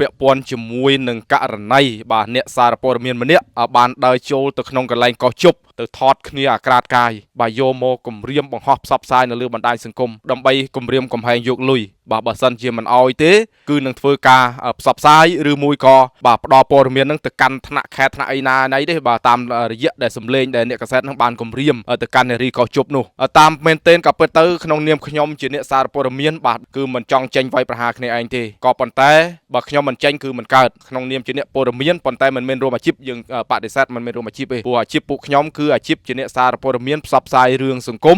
ពាក់ព័ន្ធជាមួយនឹងករណីបាទអ្នកសារព័ត៌មានម្នាក់បានដើរចូលទៅក្នុងកន្លែងកោះជប់ទៅថតគ្នាអាក្រាតកាយបាទយកមកគម្រាមបង្ហោះផ្សព្វផ្សាយនៅលើបណ្ដាញសង្គមដើម្បីគម្រាមកំហែងយកលុយបាទបើសិនជាមិនអោយទេគឺនឹងធ្វើការផ្សព្វផ្សាយឬមួយក៏បាទផ្ដល់ព័ត៌មាននឹងទៅកាន់ថ្នាក់ខេត្តថ្នាក់អីណាណីទេបាទតាមរយៈដែលសម្លេងដែលអ្នកកាសែតនឹងបានគម្រាមទៅកាន់នារីកោះជប់នោះតាមមែនទែនក៏ពិតទៅក្នុងនាមខ្ញុំជាអ្នកសារព័ត៌មានបាទគឺមិនចង់ចេញវាយប្រហារគ្នាឯងទេក៏ប៉ុន្តែបើខ្ញុំមិនចេញគឺមិនកើតក្នុងនាមជាអ្នកព័ត៌មានប៉ុន្តែមិនមែនរួមអាជីពយើងបដិសេធមិនមែនរួមអាជីពទេព្រោះអាជីពពួកខ្ញុំគឺអាជីពជាអ្នកសារព័ត៌មានផ្សព្វផ្សាយរឿងសង្គម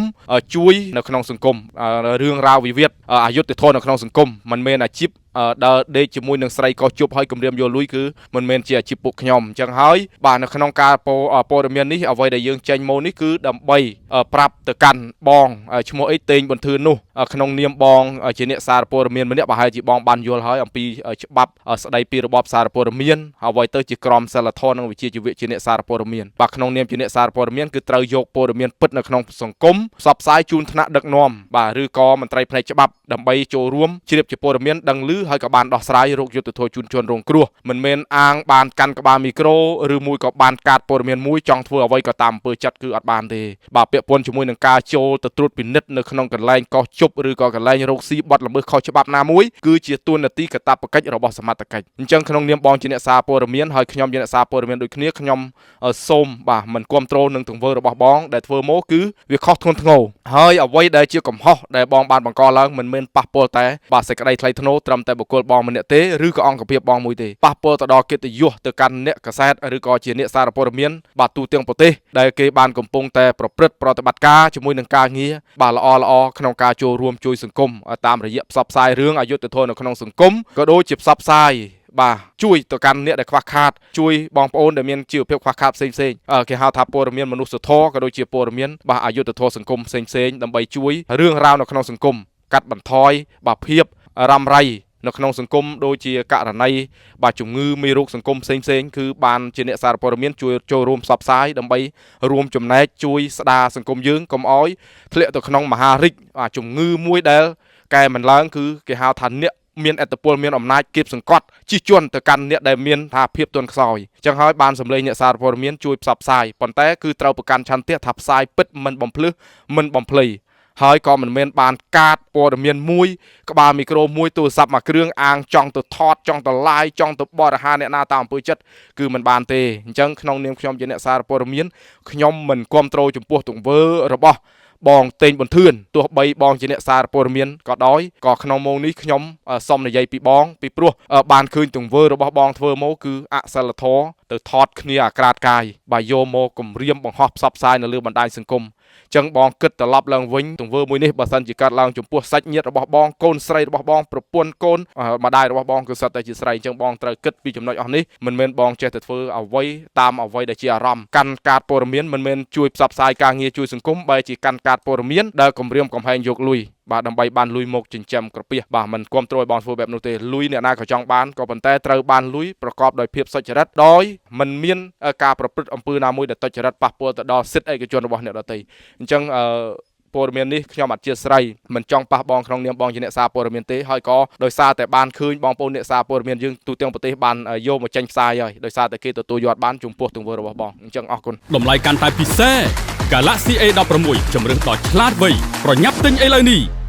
ជួយនៅក្នុងសង្គមរឿងរ៉ាវវិវាទអយុត្តិធម៌នៅក្នុងសង្គមមិនមែនអាជីពដើរដេកជាមួយនឹងស្រីកោះជប់ហើយគម្រាមយកលុយគឺមិនមែនជាអាជីពពួកខ្ញុំអញ្ចឹងហើយបាទនៅក្នុងការព័ត៌មាននេះអ្វីដែលយើងចេញមកនេះគឺដើម្បីប្រាប់ទៅកាន់បងឈ្មោះអីតេងបន្ទឿននោះក្នុងនាមបងជាអ្នកសារព័ត៌មានម្នាក់ប្រហែលជាបងបានយល់ហើយអំពីច្បាប់ស្ដីពីរបបសារព័ត៌មានអ្វីទៅជាក្រមសីលធម៌និងវិជ្ជាជីវៈជាអ្នកសារព័ត៌មានបាទក្នុងនាមជាអ្នកសារព័ត៌មានគឺត្រូវយកព័ត៌មានពិតនៅក្នុងសង្គមផ្សព្វផ្សាយជូនថ្នាក់ដឹកនាំបាទឬក៏មន្ត្រីផ្នែកច្បាប់ដើម្បីចូលរួមជ្រាបជាព័ត៌មានដឹងឮហើយក៏បានដោះស្រាយរោគយុទ្ធធម៌ជូនជនរងគ្រោះមិនមែនអាងបានកាន់ក្បាលមីក្រូឬមួយក៏បានកាត់ព័ត៌មានមួយចង់ធ្វើអ្វីក៏តាមអំពើចិត្តគឺអត់បានទេបាទពាក់ព័ន្ធជាមួយនឹងការចូលទៅត្រួតពិនិត្យនៅក្នុងកន្លែងកោះជប់ឬក៏កន្លែងរកស៊ីបទល្មើសខុសច្បាប់ណាមួយគឺជាទួនាទីកាតព្វកិច្ចរបស់សមត្ថកិច្ចអញ្ចឹងក្នុងនាមបងជាអ្នកសារព័ត៌មានហើយខ្ញុំជាអ្នកសារព័ត៌មានដូចគ្នាខ្ញុំសូមបាទមិនគ្រប់គ្រងនឹងទង្វើរបស់បងដែលធ្វើមកគឺវាខុសធ្ងន់ធ្ងរហើយអ្វីដែលជាកំហុសដែលបងបានបង្កឡើងមិនមែនប៉ះពាល់តែបាទសេចក្តីថ្លៃថ្នូរត្រឹមតែបុគ្គលបងម្នាក់ទេឬក៏អង្គភាពបងមួយទេប៉ះពាល់ទៅដល់កិត្តិយសទៅកាន់អ្នកកាសែតឬក៏ជាអ្នកសារព័ត៌មានបាទទូទាំងប្រទេសដែលគេបានកំពុងតែប្រព្រឹត្តប្រតិបត្តិការជាមួយនឹងការងារបាទល្អក្នុងការចូលរួមជួយសង្គមតាមរយៈផ្សព្វផ្សាយរឿងអយុត្តិធម៌នៅក្នុងសង្គមក៏ដូចជាផ្សព្វផ្សាយបាទជួយទៅកាន់អ្នកដែលខ្វះខាតជួយបងប្អូនដែលមានជីវភាពខ្វះខាតផ្សេងគេហៅថាព័ត៌មានមនុស្សធម៌ក៏ដូចជាព័ត៌មានបាទអយុត្តិធម៌សង្គមផ្សេងដើម្បីជួយរឿងរ៉ាវនៅក្នុងសង្គមកាត់បន្ថយបាទភាពរ៉ាំរ៉ៃនៅក្នុងសង្គមដូចជាករណីបាទជំងឺមេរោគសង្គមផ្សេងគឺបានជាអ្នកសារព័ត៌មានជួយចូលរួមផ្សព្វផ្សាយដើម្បីរួមចំណែកជួយស្ដារសង្គមយើងកុំឲ្យធ្លាក់ទៅក្នុងមហារីកជំងឺមួយដែលកែមិនឡើងគឺគេហៅថាអ្នកមានឥទ្ធិពលមានអំណាចគៀបសង្កត់ជិះជាន់ទៅកាន់អ្នកដែលមានថាភាពទន់ខ្សោយអញ្ចឹងហើយបានសម្លេងអ្នកសារព័ត៌មានជួយផ្សព្វផ្សាយប៉ុន្តែគឺត្រូវប្រកាន់ឆន្ទៈថាផ្សាយពិតមិនបំភ្លឺមិនបំភ្លៃហើយក៏មិនមែនបានកាតព័ត៌មានមួយក្បាលមីក្រូមួយទូរស័ព្ទមួយគ្រឿងអាងចង់ទៅថតចង់ទៅ live ចង់ទៅបរិហារអ្នកណាតាមអំពើចិត្តគឺមិនបានទេអញ្ចឹងក្នុងនាមខ្ញុំជាអ្នកសារព័ត៌មានខ្ញុំមិនគ្រប់គ្រងចំពោះទង្វើរបស់បងតេងបន្ទឿនទោះបីបងជាអ្នកសារព័ត៌មានក៏ដោយក៏ក្នុងម៉ោងនេះខ្ញុំសូមនិយាយពីបងពីព្រោះបានឃើញទង្វើរបស់បងធ្វើមកគឺអសិលធម៌ទៅថតគ្នាអាក្រាតកាយបាទយកមកគម្រាមបង្ហោះផ្សព្វផ្សាយនៅលើបណ្ដាញសង្គមចឹងបងគិតត្រឡប់ឡើងវិញទង្វើមួយនេះបើសិនជាកាត់ឡើងចំពោះសាច់ញាតិរបស់បងកូនស្រីរបស់បងប្រពន្ធកូនម្ដាយរបស់បងគឺសិតតែជាស្រីចឹងបងត្រូវគិតពីចំណុចអស់នេះមិនមែនបងចេះតែធ្វើអ្វីតាមអ្វីដែលជាអារម្មណ៍កាន់កាតព័ត៌មានមិនមែនជួយផ្សព្វផ្សាយការងារជួយសង្គមបែរជាកាន់កាតព័ត៌មានដែលគម្រាមកំហែងយកលុយបាទដើម្បីបានលុយមកចិញ្ចឹមក្រពះបាទមិនគ្រប់គ្រងឲ្យបងធ្វើបែបនោះទេលុយអ្នកណាក៏ចង់បានក៏ប៉ុន្តែត្រូវបានលុយប្រកបដោយភាពសុចរិតដោយមិនមានការប្រព្រឹត្តអំពើណាមួយដែលទុច្ចរិតប៉ះពាល់ទៅដល់សិទ្ធិឯកជនរបស់អ្នកដទៃអញ្ចឹងព័ត៌មាននេះខ្ញុំអធិស្ឋានមិនចង់ប៉ះបងក្នុងនាមបងជាអ្នកសារព័ត៌មានទេហើយក៏ដោយសារតែបានឃើញបងប្អូនអ្នកសារព័ត៌មានយើងទូទាំងប្រទេសបានយកមកចេញផ្សាយហើយដោយសារតែគេទទួលយកបានចំពោះទង្វើរបស់បងអញ្ចឹងអរគុណតម្លៃកាន់តែពិសេស Galaxy A16 ជំរឿនដ៏ឆ្លាតវៃប្រញាប់ទិញឥឡូវនេះ